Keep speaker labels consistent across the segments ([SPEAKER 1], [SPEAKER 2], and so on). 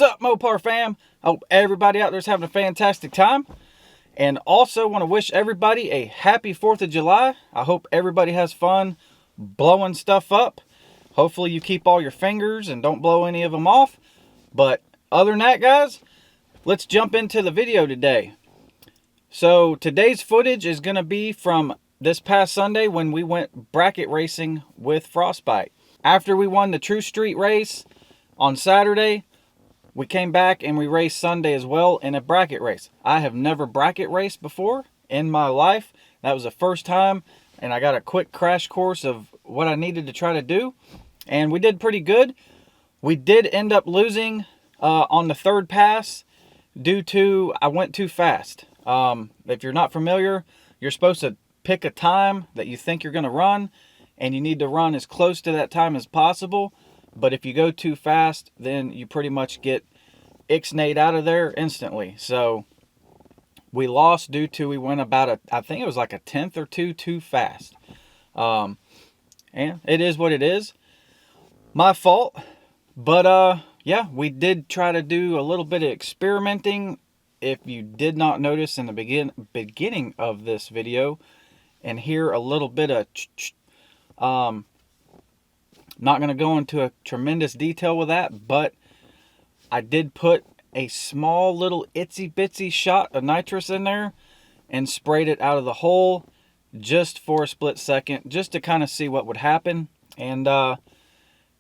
[SPEAKER 1] up, Mopar fam? I hope everybody out there is having a fantastic time. And also want to wish everybody a happy 4th of July. I hope everybody has fun blowing stuff up. Hopefully you keep all your fingers and don't blow any of them off. But other than that, guys, let's jump into the video today. So today's footage is going to be from this past Sunday when we went bracket racing with Frostbite. After we won the True Street race on Saturday, we came back and we raced Sunday as well in a bracket race. I have never bracket raced before in my life. That was the first time, and I got a quick crash course of what I needed to try to do. And we did pretty good. We did end up losing on the third pass due to I went too fast. If you're not familiar, you're supposed to pick a time that you think you're going to run, and you need to run as close to that time as possible. But if you go too fast, then you pretty much get ixnayed out of there instantly. So we lost due to we went about I think it was like a tenth or two too fast. And it is what it is. My fault. But yeah, we did try to do a little bit of experimenting. If you did not notice in the beginning of this video and hear a little bit of not going to go into a tremendous detail with that, but I did put a small little itsy bitsy shot of nitrous in there and sprayed it out of the hole just for a split second, just to kind of see what would happen. And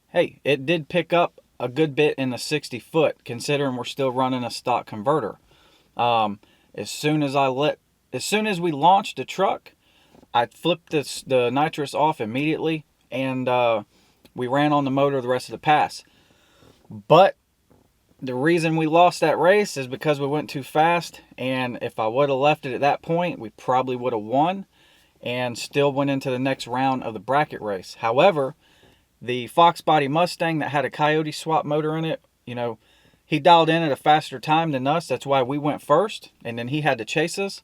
[SPEAKER 1] hey, it did pick up a good bit in the 60 foot, considering we're still running a stock converter. As soon as we launched the truck, I flipped the nitrous off immediately, and we ran on the motor the rest of the pass. But the reason we lost that race is because we went too fast, and if I would have left it at that point, we probably would have won and still went into the next round of the bracket race. However, the Fox Body Mustang that had a Coyote swap motor in it, you know, he dialed in at a faster time than us. That's why we went first, and then he had to chase us.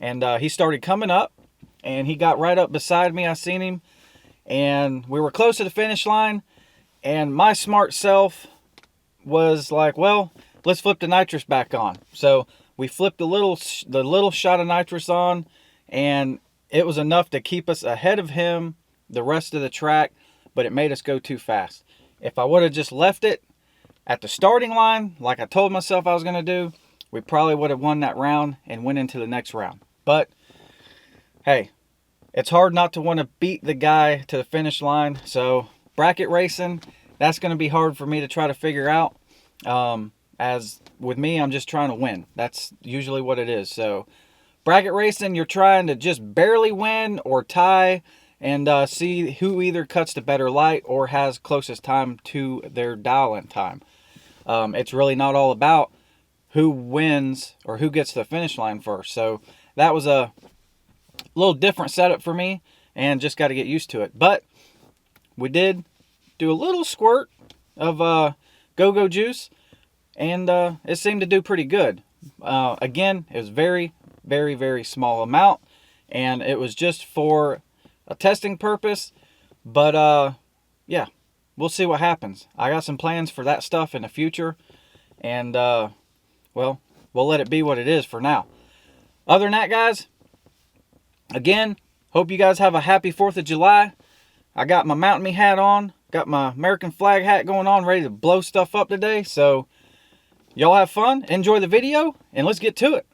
[SPEAKER 1] And he started coming up, and he got right up beside me. I seen him. And we were close to the finish line, and my smart self was like, well, let's flip the nitrous back on. So we flipped the little shot of nitrous on, and it was enough to keep us ahead of him the rest of the track, but it made us go too fast. If I would have just left it at the starting line, like I told myself I was going to do, we probably would have won that round and went into the next round. But hey, it's hard not to want to beat the guy to the finish line. So bracket racing, that's going to be hard for me to try to figure out. As with me, I'm just trying to win. That's usually what it is. So bracket racing, you're trying to just barely win or tie and see who either cuts the better light or has closest time to their dial-in time. It's really not all about who wins or who gets to the finish line first. So that was a little different setup for me, and just got to get used to it. But we did do a little squirt of go-go juice, and it seemed to do pretty good. Again, it was very, very, very small amount, and it was just for a testing purpose. But yeah, we'll see what happens. I got some plans for that stuff in the future, and well, we'll let it be what it is for now. Other than that, guys, again, hope you guys have a happy 4th of July. I got my Mountain Me hat on. Got my American flag hat going on, ready to blow stuff up today. So, y'all have fun. Enjoy the video, and let's get to it.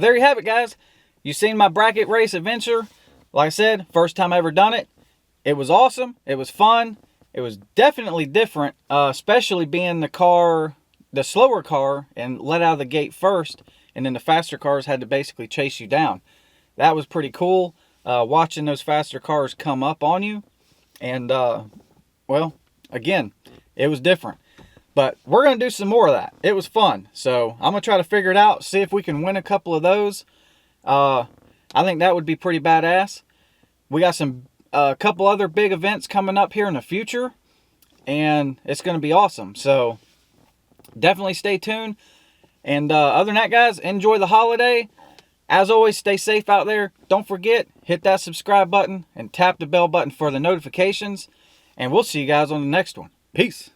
[SPEAKER 1] there you have it, guys. You've seen my bracket race adventure. Like I said, first time I ever done it. It was awesome. It was fun. It was definitely different, especially being the slower car, and let out of the gate first, and then the faster cars had to basically chase you down. That was pretty cool, watching those faster cars come up on you. And, well, again, it was different. But we're going to do some more of that. It was fun. So I'm going to try to figure it out, see if we can win a couple of those. I think that would be pretty badass. We got a couple other big events coming up here in the future, and it's going to be awesome. So definitely stay tuned. And other than that, guys, enjoy the holiday. As always, stay safe out there. Don't forget, hit that subscribe button and tap the bell button for the notifications. And we'll see you guys on the next one. Peace.